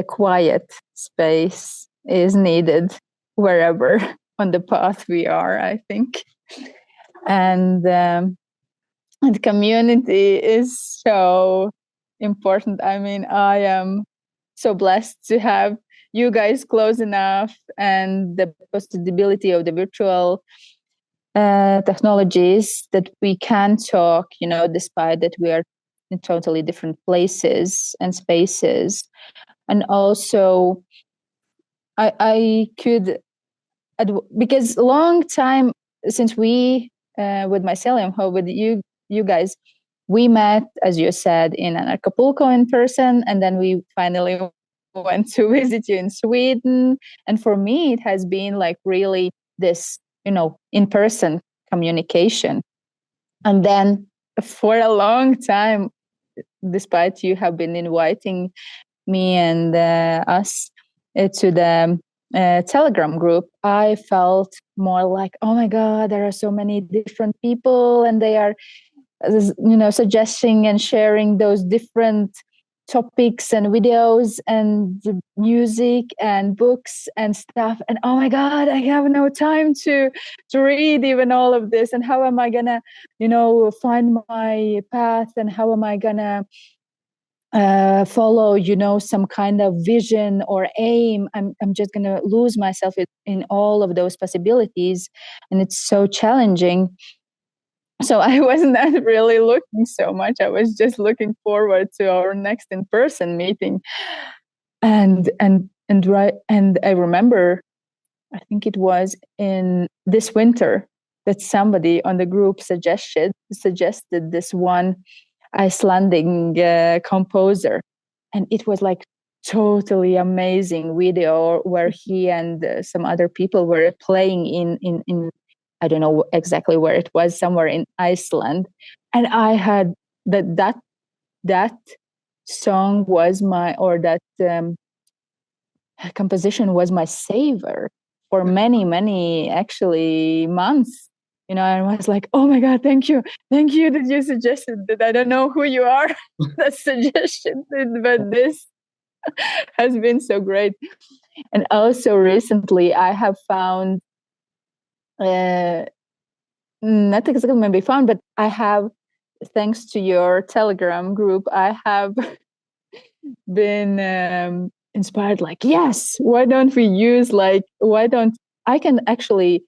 [SPEAKER 2] quiet space is needed wherever on the path we are, I think. And community is so important. I mean, I am so blessed to have you guys close enough, and the possibility of the virtual technologies that we can talk, despite that we are in totally different places and spaces. And also, I could, because long time since we, with Mycelium Hub, with you guys, we met, as you said, in Anarchapulco in person, and then we finally went to visit you in Sweden. And for me, it has been like really this, in-person communication. And then for a long time, despite you have been inviting me and us to the Telegram group, I felt more like, oh my God, there are so many different people, and they are, suggesting and sharing those different topics and videos and music and books and stuff. And oh my God, I have no time to read even all of this. And how am I gonna, find my path? And how am I gonna follow, some kind of vision or aim? I'm just gonna lose myself in all of those possibilities, and it's so challenging. So I was not really looking so much. I was just looking forward to our next in-person meeting. And I remember, I think it was in this winter, that somebody on the group suggested this one Icelandic composer, and it was like totally amazing video where he and some other people were playing in I don't know exactly where it was, somewhere in Iceland. And I had that song was that composition was my savior for many actually months. I was like, oh my God, thank you that you suggested that. I don't know who you are that suggested it, but this has been so great. And also recently I have found not exactly maybe found, but I have, thanks to your Telegram group, I have been inspired, like, yes, why don't we use, why don't I can actually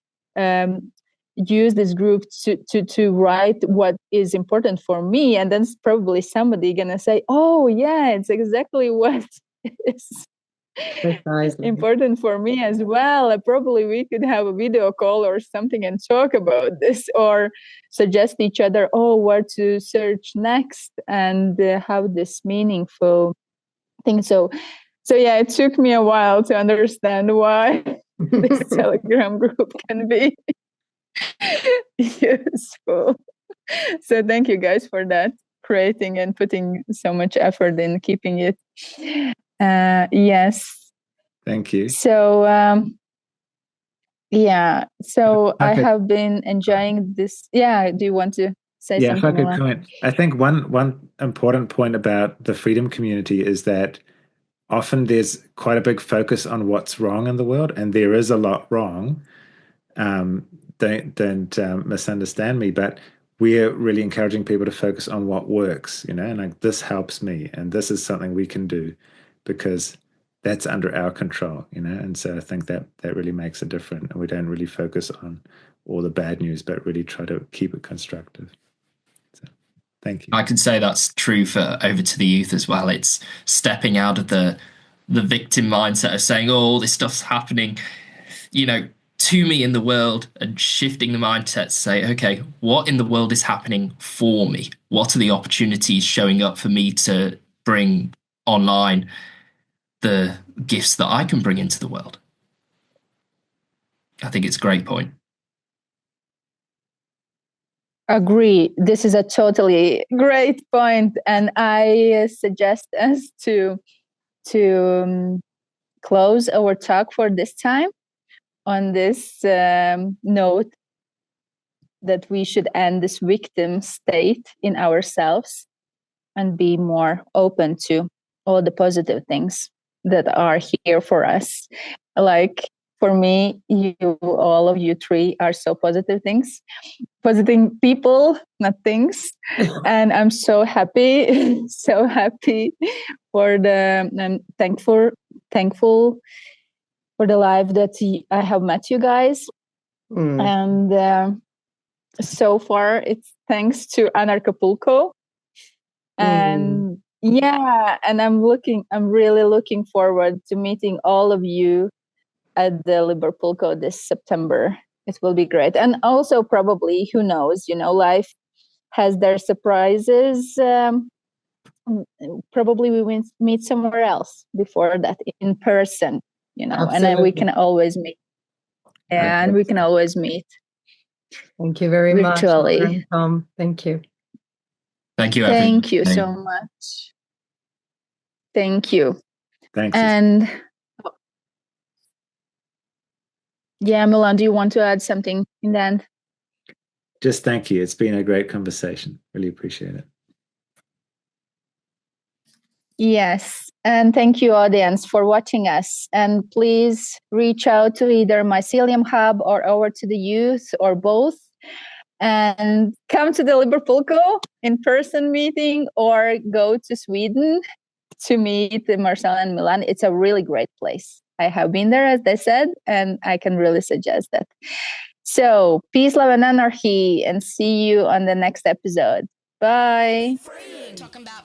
[SPEAKER 2] use this group to write what is important for me, and then probably somebody gonna say, oh yeah, it's exactly what is
[SPEAKER 3] Precisely.
[SPEAKER 2] important for me as well. Probably we could have a video call or something and talk about this, or suggest each other, oh, where to search next, and have this meaningful thing. So yeah, it took me a while to understand why this Telegram group can be useful. So thank you guys for that, creating and putting so much effort in keeping it. Yes.
[SPEAKER 5] Thank you.
[SPEAKER 2] So yeah, so I have been enjoying this. Yeah, do you want to say something?
[SPEAKER 5] Yeah, if I could comment. I think one important point about the freedom community is that often there's quite a big focus on what's wrong in the world, and there is a lot wrong. Don't misunderstand me, but we're really encouraging people to focus on what works, and like, this helps me, and this is something we can do because that's under our control, and so I think that really makes a difference, and we don't really focus on all the bad news, but really try to keep it constructive. So thank you.
[SPEAKER 4] I can say that's true for Over to the Youth as well. It's stepping out of the victim mindset of saying, oh, all this stuff's happening, to me in the world, and shifting the mindset to say, okay, what in the world is happening for me? What are the opportunities showing up for me to bring online the gifts that I can bring into the world? I think it's a great point.
[SPEAKER 2] Agree. This is a totally great point, and I suggest us to close our talk for this time on this note that we should end this victim state in ourselves and be more open to all the positive things that are here for us. Like for me, all of you three are so positive things, positive people, not things. And I'm so happy, so happy for I'm thankful for the life that I have met you guys. And so far it's thanks to Anarchapulco. And yeah, and I'm really looking forward to meeting all of you at the Liverpulco this September. It will be great. And also probably, who knows, life has their surprises. Probably we will meet somewhere else before that in person, and then we can always meet. And we can always meet.
[SPEAKER 3] Thank you very
[SPEAKER 2] virtually.
[SPEAKER 3] much, Tom. Thank you.
[SPEAKER 4] Thank you, everyone.
[SPEAKER 2] Thank you so much. Thank you.
[SPEAKER 5] Thanks.
[SPEAKER 2] And yeah, Milan, do you want to add something in the end?
[SPEAKER 5] Just thank you. It's been a great conversation. Really appreciate it.
[SPEAKER 2] Yes. And thank you, audience, for watching us. And please reach out to either Mycelium Hub or Over to the Youth or both. And come to the Liverpulco in-person meeting, or go to Sweden to meet Marce and Milan. It's a really great place. I have been there, as I said, and I can really suggest that. So peace, love, and anarchy, and see you on the next episode. Bye.
[SPEAKER 6] Talking about